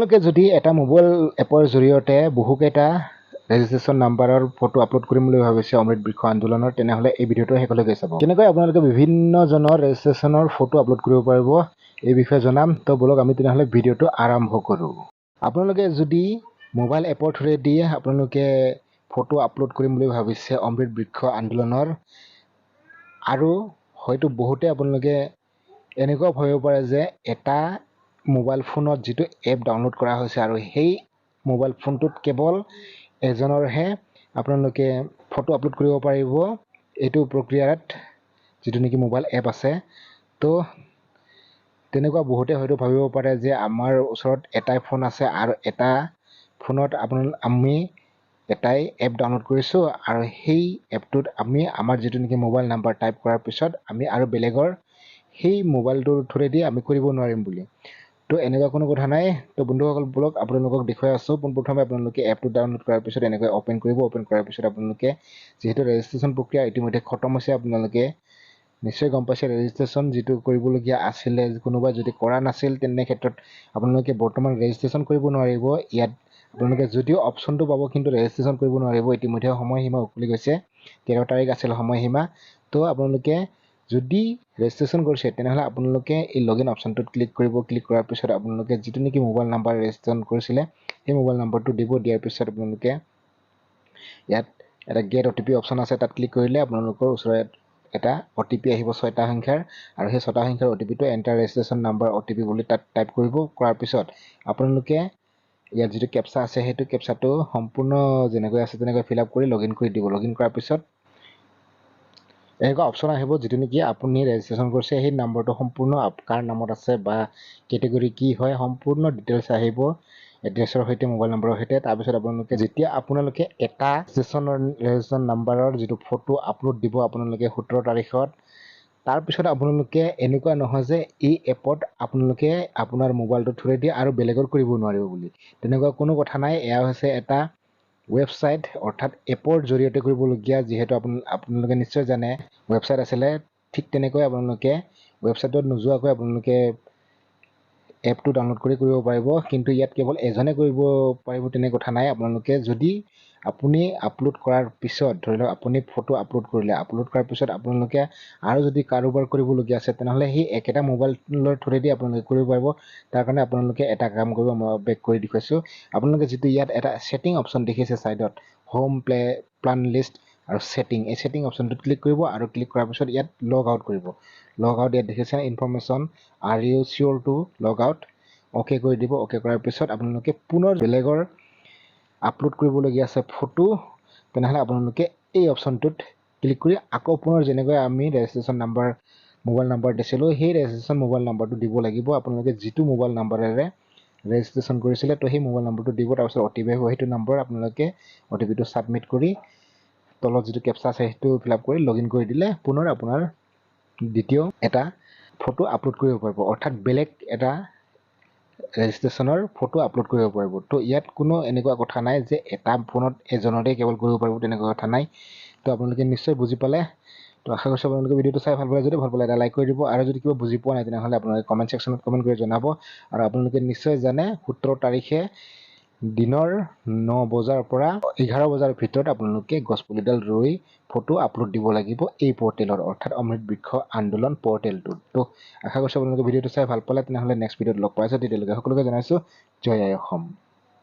আপোনালোকে যদি এটা মোবাইল এপৰ জৰিয়তে বহুকেইটা ৰেজিষ্ট্ৰেশ্যন নাম্বাৰৰ ফটো আপলোড কৰিম বুলি ভাবিছে অমৃত বৃক্ষ আন্দোলনৰ তেনেহ'লে এই ভিডিঅ'টো শেষলৈকে চাব কেনেকৈ আপোনালোকে বিভিন্নজনৰ ৰেজিষ্ট্ৰেশ্যনৰ ফটো আপলোড কৰিব পাৰিব এই বিষয়ে জনাম তো বলক আমি তেনেহ'লে ভিডিঅ'টো আৰম্ভ কৰোঁ আপোনালোকে যদি মোবাইল এপৰ থ্ৰুৱেদি আপোনালোকে ফটো আপলোড কৰিম বুলি ভাবিছে অমৃত বৃক্ষ আন্দোলনৰ আৰু হয়তো বহুতে আপোনালোকে এনেকুৱা ভাবিব পাৰে যে এটা মোবাইল ফোনত যেটো এপ ডাউনলোড কৰা হৈছে আৰু সেই মোবাইল ফোনটোত কেৱল এজনৰহে আপোনালোকে ফটো আপলোড কৰিব পাৰিব এইটো প্ৰক্ৰিয়াত যেটো নেকি মোবাইল এপ আছে তো তেনেকুৱা বহুতে হয়তো ভাবিব পাৰে যে আমাৰ ওচৰত এটাই ফোন আছে আৰু এটা ফোনত আমি এটাই এপ ডাউনলোড কৰিছোঁ আৰু সেই এপটোত আমি আমাৰ যেটো নেকি মোবাইল নাম্বাৰ টাইপ কৰাৰ পিছত আমি আৰু বেলেগৰ সেই মোবাইলটোৰ থ্ৰুৱেদি আমি কৰিব নোৱাৰিম বুলি তো এনেকুৱা কোনো কথা নাই তো বন্ধুসকল ব্লগ আপোনালোকক দেখুৱাই আছোঁ পোনপ্ৰথমে আপোনালোকে এপটো ডাউনলোড কৰাৰ পিছত এনেকৈ ওপেন কৰিব ওপেন কৰাৰ পিছত আপোনালোকে যেহেতু ৰেজিষ্ট্ৰেশ্যন প্ৰক্ৰিয়া ইতিমধ্যে খতম হৈছে আপোনালোকে নিশ্চয় গম পাইছে ৰেজিষ্ট্ৰেশ্যন যেটো কৰিবলগীয়া আছিলে কোনোবা যদি কৰা নাছিল তেনে ক্ষেত্ৰত আপোনালোকে বৰ্তমান ৰেজিষ্ট্ৰেশ্যন কৰিব নোৱাৰিব ইয়াত আপোনালোকে যদিও অপচনটো পাব কিন্তু ৰেজিষ্ট্ৰেশ্যন কৰিব নোৱাৰিব ইতিমধ্যে সময়সীমা উকলি গৈছে 13 তাৰিখ আছিল সময়সীমা তো আপোনালোকে যদি ৰেজিষ্ট্ৰেশ্যন কৰিছে তেনেহ'লে আপোনালোকে এই লগইন অপচনটোত ক্লিক কৰিব ক্লিক কৰাৰ পিছত আপোনালোকে যেটো নেকি মোবাইল নাম্বাৰ ৰেজিষ্ট্ৰেশ্যন কৰিছিলে সেই মোবাইল নাম্বাৰটো দিব দিয়াৰ পিছত আপোনালোকে ইয়াত এটা গেট ওটিপি অপচন আছে তাত ক্লিক কৰিলে আপোনালোকৰ ওচৰত এটা ওটিপি আহিব 6টা সংখ্যাৰ আৰু সেই 6টা সংখ্যাৰ ওটিপিটো এন্টাৰ ৰেজিষ্ট্ৰেশ্যন নাম্বাৰ ওটিপি বুলি তাত টাইপ কৰিব কৰাৰ পিছত আপোনালোকে ইয়াত যেটো কেপচা আছে হেতু কেপচাটো সম্পূৰ্ণ যেনেকৈ আছে তেনেকৈ ফিল আপ কৰি লগইন কৰি দিব লগইন কৰাৰ পিছত এনেকুৱা অপচন আহিব যেটো নেকি আপুনি ৰেজিষ্ট্ৰেশ্যন কৰিছে সেই নম্বৰটো সম্পূৰ্ণ কাৰ নামত আছে বা কেটেগৰী কি হয় সম্পূৰ্ণ ডিটেইলছ আহিব এড্ৰেছৰ সৈতে মোবাইল নম্বৰৰ সৈতে তাৰ পিছত আপোনালোকে যেতিয়া আপোনালোকে এটা ৰেজিষ্ট্ৰেশ্যন নাম্বাৰৰ যেটো ফটো আপলোড দিব আপোনালোকে 17 তাৰিখত তাৰ পিছত আপোনালোকে এনেকুৱা নহয় যে এই এপত আপোনালোকে আপোনাৰ মোবাইলটো থ্ৰুৱেদি আৰু বেলেগৰ কৰিব নোৱাৰিব বুলি তেনেকুৱা কোনো কথা নাই এয়া হৈছে এটা ৱেবসাইট অৰ্থাৎ এপৰ জৰিয়তে কৰিবলগীয়া যেহেতু আপোনালোকে নিশ্চয় জানে ৱেবসাইট আছিলে ঠিক তেনেকৈ আপোনালোকে ৱেবসাইটত নোযোৱাকৈ আপোনালোকে এপটো ডাউনলোড কৰিব পাৰিব কিন্তু ইয়াত কেৱল এজনে কৰিব পাৰিব তেনে কথা নাই আপোনালোকে যদি আপুনি আপলোড কৰাৰ পিছত ধৰি লওক আপুনি ফটো আপলোড কৰিলে আপলোড কৰাৰ পিছত আপোনালোকে আৰু যদি কাৰোবাৰ কৰিবলগীয়া আছে তেনেহ'লে সেই একেটা মোবাইলৰ থ্ৰুৱেদি আপোনালোকে কৰিব পাৰিব তাৰ কাৰণে আপোনালোকে এটা কাম কৰিব মই বেক কৰি দেখুৱাইছোঁ আপোনালোকে যেটো ইয়াত এটা সেটিং অপচন দেখিছে সাইডত হোম প্লান লিষ্ট আৰু সেটিং এই সেটিং অপচনটোত ক্লিক কৰিব আৰু ক্লিক কৰাৰ পিছত ইয়াত লগ আউট কৰিব লগ আউট ইয়াত দেখিছে ইনফৰমেশ্যন আৰ ইউ চিয়ৰ টু লগ আউট ওকে কৰি দিব ওকে কৰাৰ পিছত আপোনালোকে পুনৰ বেলেগৰ আপলোড কৰিবলগীয়া আছে ফটো তেনেহ'লে আপোনালোকে এই অপচনটোত ক্লিক কৰি আকৌ পুনৰ যেনেকৈ আমি ৰেজিষ্ট্ৰেশ্যন নাম্বাৰ মোবাইল নাম্বাৰ দিছিলোঁ সেই ৰেজিষ্ট্ৰেশ্যন মোবাইল নাম্বাৰটো দিব লাগিব আপোনালোকে যেটো মোবাইল নাম্বাৰেৰে ৰেজিষ্ট্ৰেশ্যন কৰিছিলে তো সেই মোবাইল নাম্বাৰটো দিব তাৰপিছত ওটিপি আহিব সেইটো নম্বৰ আপোনালোকে ওটিপিটো সাবমিট কৰি তলত যেটো কেপচা আছে সেইটো ফিল আপ কৰি লগইন কৰি দিলে পুনৰ আপোনাৰ দ্বিতীয় এটা ফটো আপলোড কৰিব পাৰিব অৰ্থাৎ বেলেগ এটা ৰেজিষ্ট্ৰেশ্যনৰ ফটো আপলোড কৰিব পাৰিব তো ইয়াত কোনো এনেকুৱা কথা নাই যে এটা ফোনত এজনতে কেৱল কৰিব পাৰিব তেনেকুৱা কথা নাই তো আপোনালোকে নিশ্চয় বুজি পালে তো আশা কৰিছোঁ আপোনালোকে ভিডিঅ'টো চাই ভাল পালে যদি ভাল পালে এটা লাইক কৰি দিব আৰু যদি কিবা বুজি পোৱা নাই তেনেহ'লে আপোনালোকে কমেণ্ট সেকশ্যনত কমেণ্ট কৰি জনাব আৰু আপোনালোকে নিশ্চয় জানে 17 তাৰিখে দিনৰ 9 বজাৰ পৰা 11 বজাৰ ভিতৰত আপোনালোকে গছপুলিডাল ৰুই ফটো আপলোড দিব লাগিব এই পৰ্টেলৰ অৰ্থাৎ অমৃত বৃক্ষ আন্দোলন পৰ্টেলটোত তো আশা কৰিছোঁ আপোনালোকে ভিডিঅ'টো চাই ভাল পালে তেনেহ'লে নেক্সট ভিডিঅ'ত লগ পাইছোঁ তেতিয়ালৈকে সকলোকে জনাইছোঁ জয় আই অসম।